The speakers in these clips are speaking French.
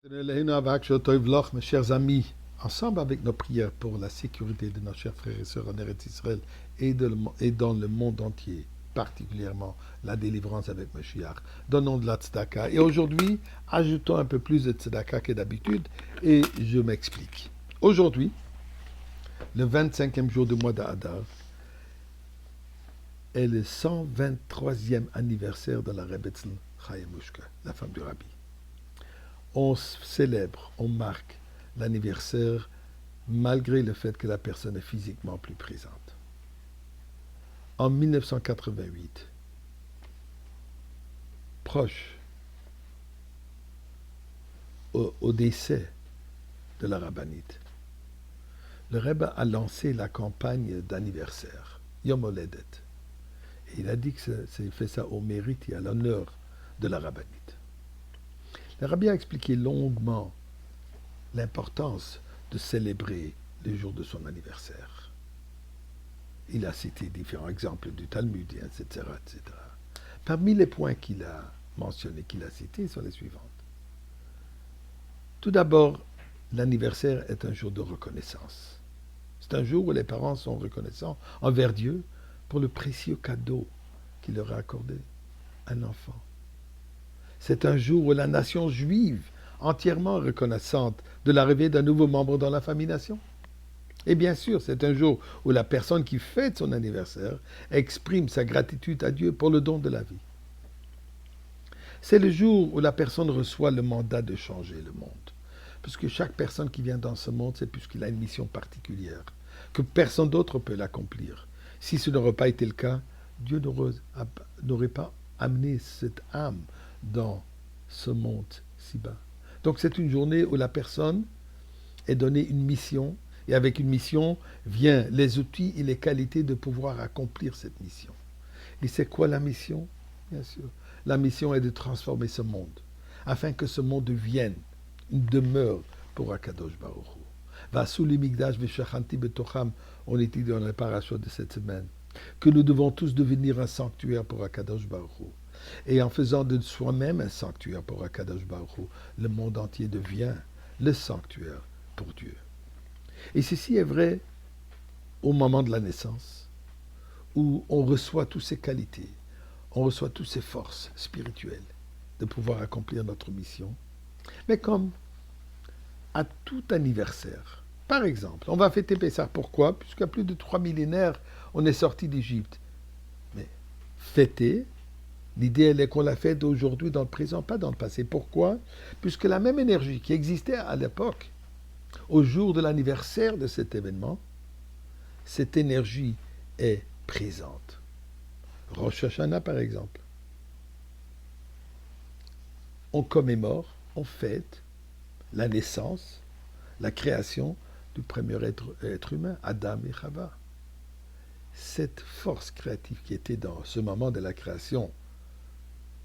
Mes chers amis, ensemble avec nos prières pour la sécurité de nos chers frères et sœurs en Eretz Israël et dans le monde entier, particulièrement la délivrance avec Mashiach, donnons de la tzedaka. Et aujourd'hui, ajoutons un peu plus de tzedaka que d'habitude et je m'explique. Aujourd'hui, le 25e jour du mois d'Adar, est le 123e anniversaire de la Rebbetzin Chaya Mushka, la femme du Rabbi. On célèbre, on marque l'anniversaire malgré le fait que la personne est physiquement plus présente. En 1988, proche au décès de la rabbinite, le Rebbe a lancé la campagne d'anniversaire, Yom Holedet. Et il a dit que c'est fait ça au mérite et à l'honneur de la rabbinite. Le Rabbi a expliqué longuement l'importance de célébrer le jour de son anniversaire. Il a cité différents exemples du Talmud, etc., etc. Parmi les points qu'il a mentionnés, qu'il a cités, sont les suivantes. Tout d'abord, l'anniversaire est un jour de reconnaissance. C'est un jour où les parents sont reconnaissants envers Dieu pour le précieux cadeau qu'il leur a accordé, un enfant. C'est un jour où la nation juive, entièrement reconnaissante de l'arrivée d'un nouveau membre dans la famille nation. Et bien sûr, c'est un jour où la personne qui fête son anniversaire exprime sa gratitude à Dieu pour le don de la vie. C'est le jour où la personne reçoit le mandat de changer le monde. Parce que chaque personne qui vient dans ce monde, c'est puisqu'il a une mission particulière, que personne d'autre peut l'accomplir. Si ce n'aurait pas été le cas, Dieu n'aurait pas amené cette âme dans ce monde si bas. Donc c'est une journée où la personne est donnée une mission, et avec une mission vient les outils et les qualités de pouvoir accomplir cette mission. Et c'est quoi la mission? Bien sûr, la mission est de transformer ce monde, afin que ce monde devienne une demeure pour Akadosh Baruch Hu. Vasuli Migdash Veshachanti Betocham, on était dans les parachutes de cette semaine, que nous devons tous devenir un sanctuaire pour Akadosh Baruch Hu. Et en faisant de soi-même un sanctuaire pour Akadosh Baruch Hu, le monde entier devient le sanctuaire pour Dieu. Et ceci est vrai au moment de la naissance, où on reçoit toutes ces qualités, on reçoit toutes ces forces spirituelles de pouvoir accomplir notre mission. Mais comme à tout anniversaire, par exemple, on va fêter Pessah. Pourquoi? Puisqu'à plus de 3 millénaires, on est sorti d'Égypte. Mais fêter, l'idée, elle est qu'on la fête aujourd'hui dans le présent, pas dans le passé. Pourquoi? Puisque la même énergie qui existait à l'époque, au jour de l'anniversaire de cet événement, cette énergie est présente. Rosh Hashanah, par exemple. On commémore, on fête la naissance, la création du premier être humain, Adam et Chava. Cette force créative qui était dans ce moment de la création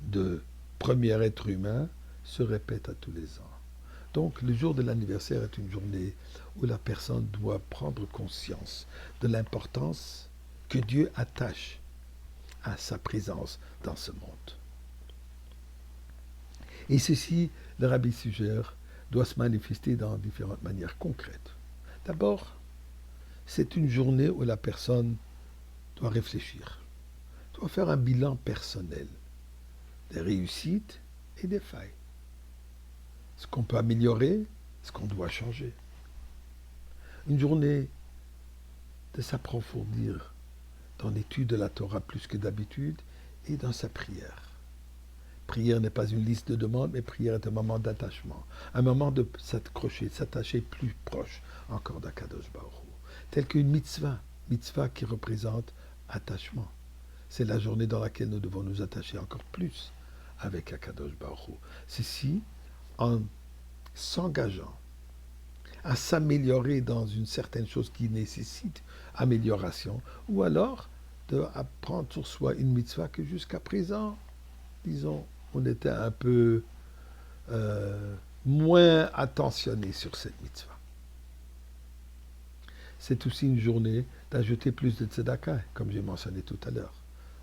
de premier être humain se répète à tous les ans. Donc le jour de l'anniversaire est une journée où la personne doit prendre conscience de l'importance que Dieu attache à sa présence dans ce monde. Et ceci, le Rabbi suggère, doit se manifester dans différentes manières concrètes. D'abord, c'est une journée où la personne doit réfléchir, doit faire un bilan personnel des réussites et des failles. Ce qu'on peut améliorer, ce qu'on doit changer. Une journée de s'approfondir dans l'étude de la Torah plus que d'habitude et dans sa prière. Prière n'est pas une liste de demandes, mais prière est un moment d'attachement, un moment de s'accrocher, de s'attacher plus proche encore d'Akadosh Baruch Hu. Tel qu'une mitzvah qui représente attachement. C'est la journée dans laquelle nous devons nous attacher encore plus avec Akadosh Baruch Hu. Ceci en s'engageant à s'améliorer dans une certaine chose qui nécessite amélioration, ou alors d'apprendre sur soi une mitzvah que jusqu'à présent, disons, on était un peu moins attentionné sur cette mitzvah. C'est aussi une journée d'ajouter plus de tzedaka, comme j'ai mentionné tout à l'heure,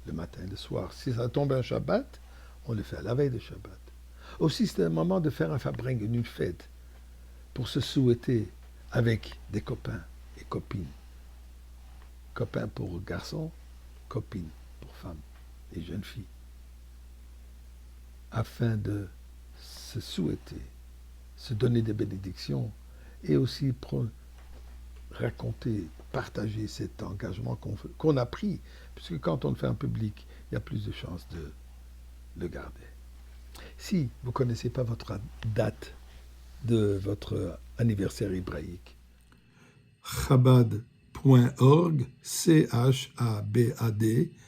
le matin et le soir. Si ça tombe un Shabbat, on le fait à la veille de Shabbat. Aussi, c'est un moment de faire un fabring, une fête, pour se souhaiter avec des copains et copines. Copains pour garçons, copines pour femmes et jeunes filles. Afin de se souhaiter, se donner des bénédictions et aussi raconter, partager cet engagement qu'on a pris, puisque quand on le fait en public, il y a plus de chances de le garder. Si vous ne connaissez pas votre date de votre anniversaire hébraïque, chabad.org, chabad.org,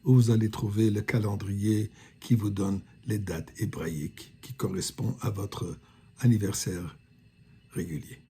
où vous allez trouver le calendrier qui vous donne les dates hébraïques qui correspondent à votre anniversaire régulier.